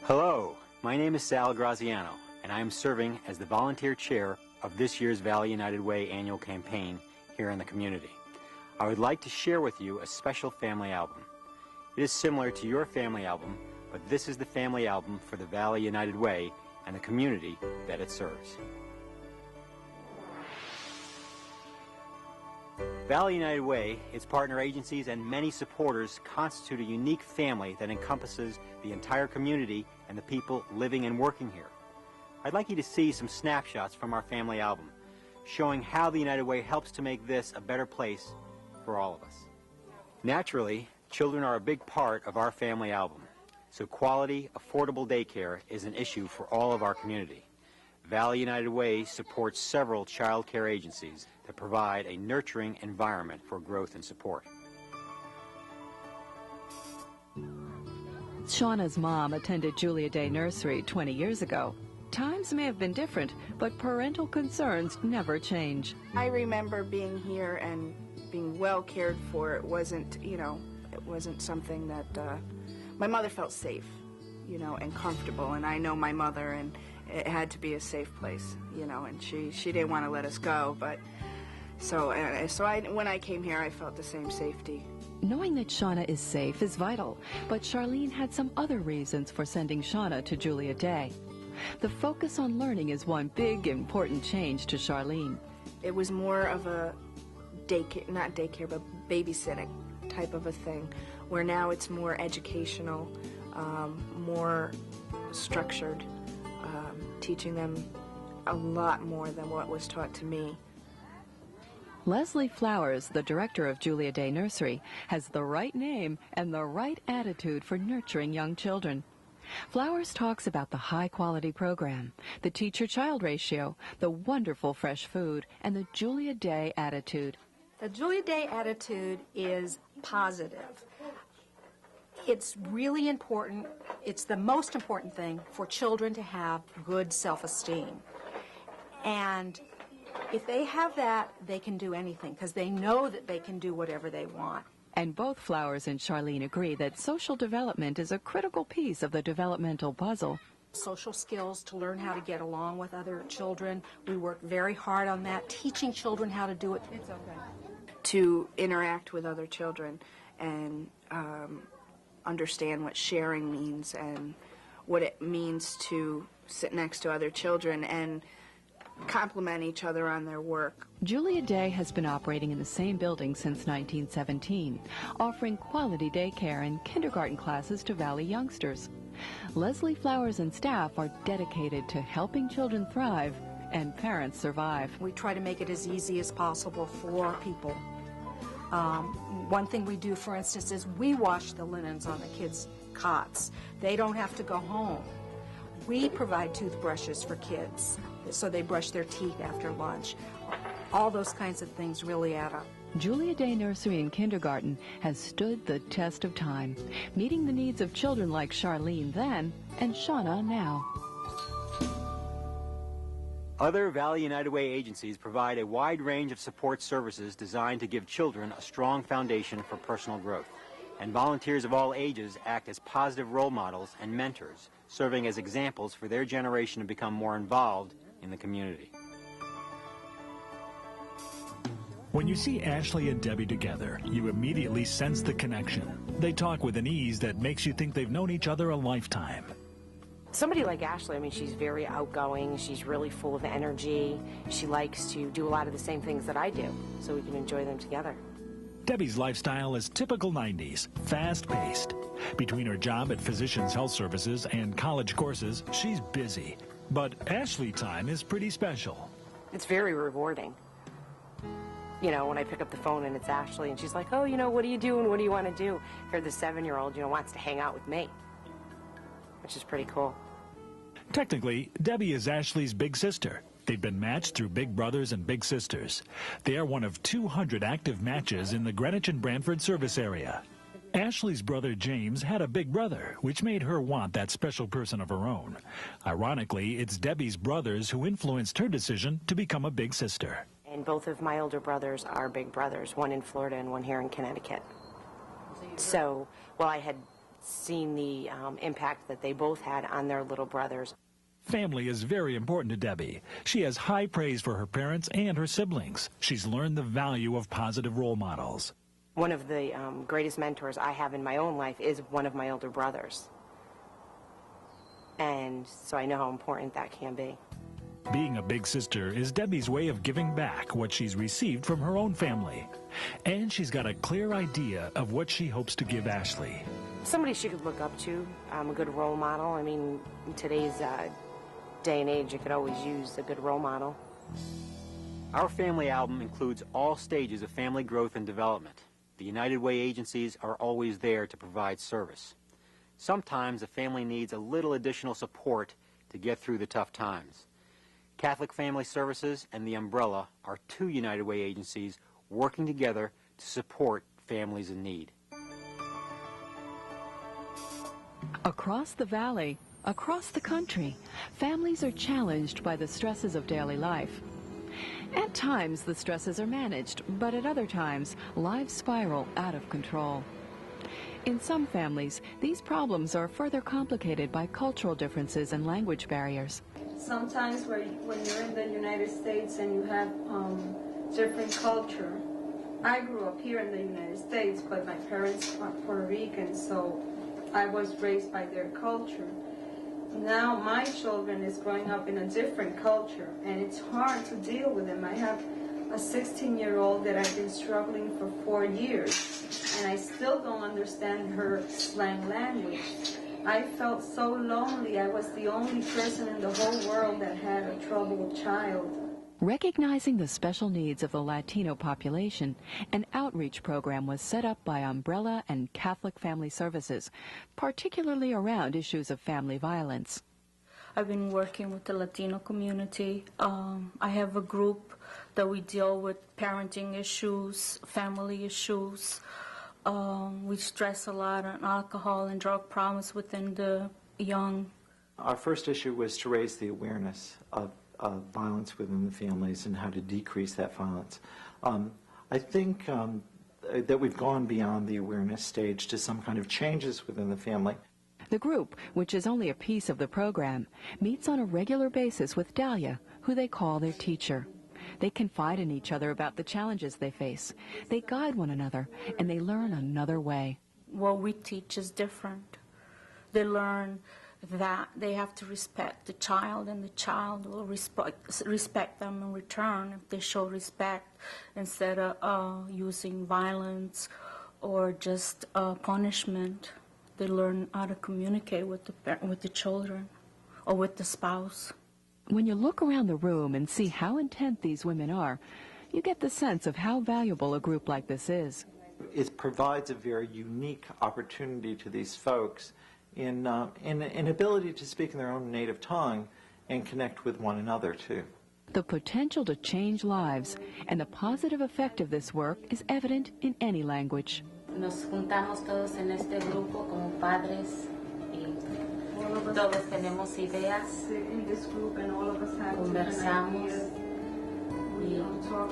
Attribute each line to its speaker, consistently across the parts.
Speaker 1: Hello, my name is Sal Graziano, and I am serving as the volunteer chair of this year's Valley United Way annual campaign here in the community. I would like to share with you a special family album. It is similar to your family album, but this is the family album for the Valley United Way and the community that it serves. Valley United Way, its partner agencies, and many supporters constitute a unique family that encompasses the entire community and the people living and working here. I'd like you to see some snapshots from our family album, showing how the United Way helps to make this a better place for all of us. Naturally, children are a big part of our family album, so quality, affordable daycare is an issue for all of our community. Valley United Way supports several child care agencies that provide a nurturing environment for growth and support.
Speaker 2: Shauna's mom attended Julia Day Nursery 20 years ago. Times may have been different, but parental concerns never change.
Speaker 3: I remember being here and being well cared for. It wasn't, it wasn't something that my mother felt safe, and comfortable. And I know my mother, and it had to be a safe place, and she didn't want to let us go. But when I came here, I felt the same safety.
Speaker 2: Knowing that Shauna is safe is vital, but Charlene had some other reasons for sending Shauna to Julia Day. The focus on learning is one big, important change to Charlene.
Speaker 3: It was more of a not daycare, but babysitting type of a thing, where now it's more educational, more structured, teaching them a lot more than what was taught to me.
Speaker 2: Leslie Flowers, the director of Julia Day Nursery, has the right name and the right attitude for nurturing young children. Flowers talks about the high-quality program, the teacher-child ratio, the wonderful fresh food, and the Julia Day attitude.
Speaker 4: The Julia Day attitude is positive. It's really important. It's the most important thing for children to have good self-esteem. And if they have that, they can do anything because they know that they can do whatever they want.
Speaker 2: And both Flowers and Charlene agree that social development is a critical piece of the developmental puzzle.
Speaker 4: Social skills to learn how to get along with other children. We work very hard on that, teaching children how to do it. It's okay.
Speaker 3: To interact with other children and understand what sharing means and what it means to sit next to other children and compliment each other on their work.
Speaker 2: Julia Day has been operating in the same building since 1917, offering quality daycare and kindergarten classes to Valley youngsters. Leslie Flowers and staff are dedicated to helping children thrive and parents survive.
Speaker 4: We try to make it as easy as possible for people. One thing we do, for instance, is we wash the linens on the kids' cots. They don't have to go home. We provide toothbrushes for kids so they brush their teeth after lunch. All those kinds of things really add up.
Speaker 2: Julia Day Nursery and Kindergarten has stood the test of time, meeting the needs of children like Charlene then and Shauna now.
Speaker 1: Other Valley United Way agencies provide a wide range of support services designed to give children a strong foundation for personal growth. And volunteers of all ages act as positive role models and mentors, serving as examples for their generation to become more involved in the community.
Speaker 5: When you see Ashley and Debbie together, you immediately sense the connection. They talk with an ease that makes you think they've known each other a lifetime.
Speaker 6: Somebody like Ashley, she's very outgoing, she's really full of energy, she likes to do a lot of the same things that I do, so we can enjoy them together.
Speaker 5: Debbie's lifestyle is typical 90s, fast-paced. Between her job at Physicians Health Services and college courses, she's busy. But Ashley time is pretty special.
Speaker 6: It's very rewarding. When I pick up the phone and it's Ashley and she's like, oh, what are you doing? What do you want to do? Here, the 7-year-old, wants to hang out with me, which is pretty cool.
Speaker 5: Technically, Debbie is Ashley's big sister. They've been matched through Big Brothers and Big Sisters. They are one of 200 active matches in the Greenwich and Brantford service area. Ashley's brother James had a big brother, which made her want that special person of her own. Ironically, it's Debbie's brothers who influenced her decision to become a big sister.
Speaker 6: And both of my older brothers are big brothers, one in Florida and one here in Connecticut. So, I had seen the impact that they both had on their little brothers.
Speaker 5: Family is very important to Debbie. She has high praise for her parents and her siblings. She's learned the value of positive role models.
Speaker 6: One of the greatest mentors I have in my own life is one of my older brothers. And so I know how important that can be.
Speaker 5: Being a big sister is Debbie's way of giving back what she's received from her own family. And she's got a clear idea of what she hopes to give Ashley.
Speaker 6: Somebody she could look up to, a good role model. I mean, in today's day and age, you could always use a good role model.
Speaker 1: Our family album includes all stages of family growth and development. The United Way agencies are always there to provide service. Sometimes a family needs a little additional support to get through the tough times. Catholic Family Services and the Umbrella are two United Way agencies working together to support families in need.
Speaker 2: Across the valley, across the country, families are challenged by the stresses of daily life. At times, the stresses are managed, but at other times, lives spiral out of control. In some families, these problems are further complicated by cultural differences and language barriers.
Speaker 7: Sometimes when you're in the United States and you have different culture, I grew up here in the United States, but my parents are Puerto Rican, so I was raised by their culture. Now my children is growing up in a different culture, and it's hard to deal with them. I have a 16-year-old that I've been struggling for 4 years, and I still don't understand her slang language. I felt so lonely. I was the only person in the whole world that had a troubled child.
Speaker 2: Recognizing the special needs of the Latino population, an outreach program was set up by Umbrella and Catholic Family Services, particularly around issues of family violence.
Speaker 7: I've been working with the Latino community. I have a group that we deal with parenting issues, family issues. We stress a lot on alcohol and drug problems within the young.
Speaker 8: Our first issue was to raise the awareness of violence within the families and how to decrease that violence. I think that we've gone beyond the awareness stage to some kind of changes within the family.
Speaker 2: The group, which is only a piece of the program, meets on a regular basis with Dahlia, who they call their teacher. They confide in each other about the challenges they face. They guide one another, and they learn another way.
Speaker 7: What we teach is different. They learn that they have to respect the child, and the child will respect them in return if they show respect instead of using violence or just punishment. They learn how to communicate with the children or with the spouse.
Speaker 2: When you look around the room and see how intent these women are, you get the sense of how valuable a group like this is.
Speaker 8: It provides a very unique opportunity to these folks in ability to speak in their own native tongue and connect with one another, too.
Speaker 2: The potential to change lives and the positive effect of this work is evident in any language.
Speaker 9: Nos juntamos todos en este grupo como padres y todos tenemos ideas, conversamos y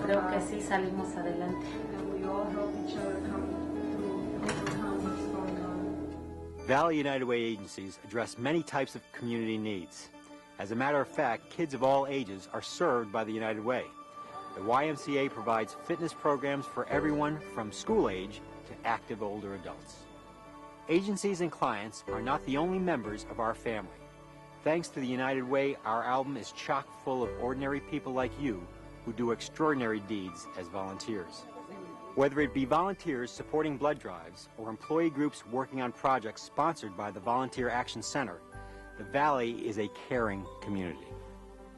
Speaker 9: creo que sí salimos adelante.
Speaker 1: Valley United Way agencies address many types of community needs. As a matter of fact, kids of all ages are served by the United Way. The YMCA provides fitness programs for everyone from school age to active older adults. Agencies and clients are not the only members of our family. Thanks to the United Way, our album is chock full of ordinary people like you who do extraordinary deeds as volunteers. Whether it be volunteers supporting blood drives or employee groups working on projects sponsored by the Volunteer Action Center, the Valley is a caring community.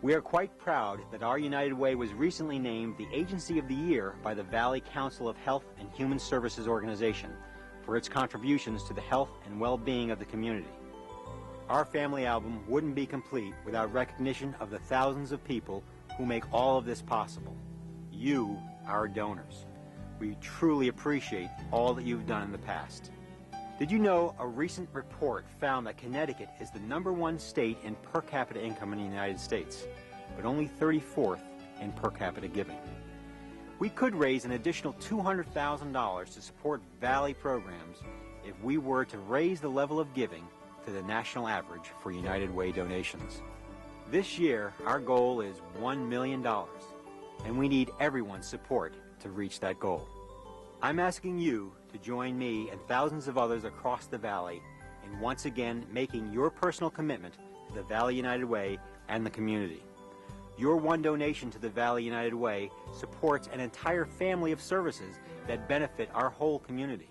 Speaker 1: We are quite proud that our United Way was recently named the Agency of the Year by the Valley Council of Health and Human Services Organization for its contributions to the health and well-being of the community. Our family album wouldn't be complete without recognition of the thousands of people who make all of this possible. You, our donors. We truly appreciate all that you've done in the past. Did you know a recent report found that Connecticut is the #1 state in per capita income in the United States, but only 34th in per capita giving? We could raise an additional $200,000 to support Valley programs if we were to raise the level of giving to the national average for United Way donations. This year, our goal is $1 million, and we need everyone's support to reach that goal. I'm asking you to join me and thousands of others across the Valley in once again making your personal commitment to the Valley United Way and the community. Your one donation to the Valley United Way supports an entire family of services that benefit our whole community.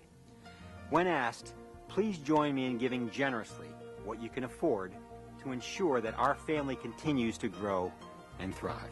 Speaker 1: When asked, please join me in giving generously what you can afford to ensure that our family continues to grow and thrive.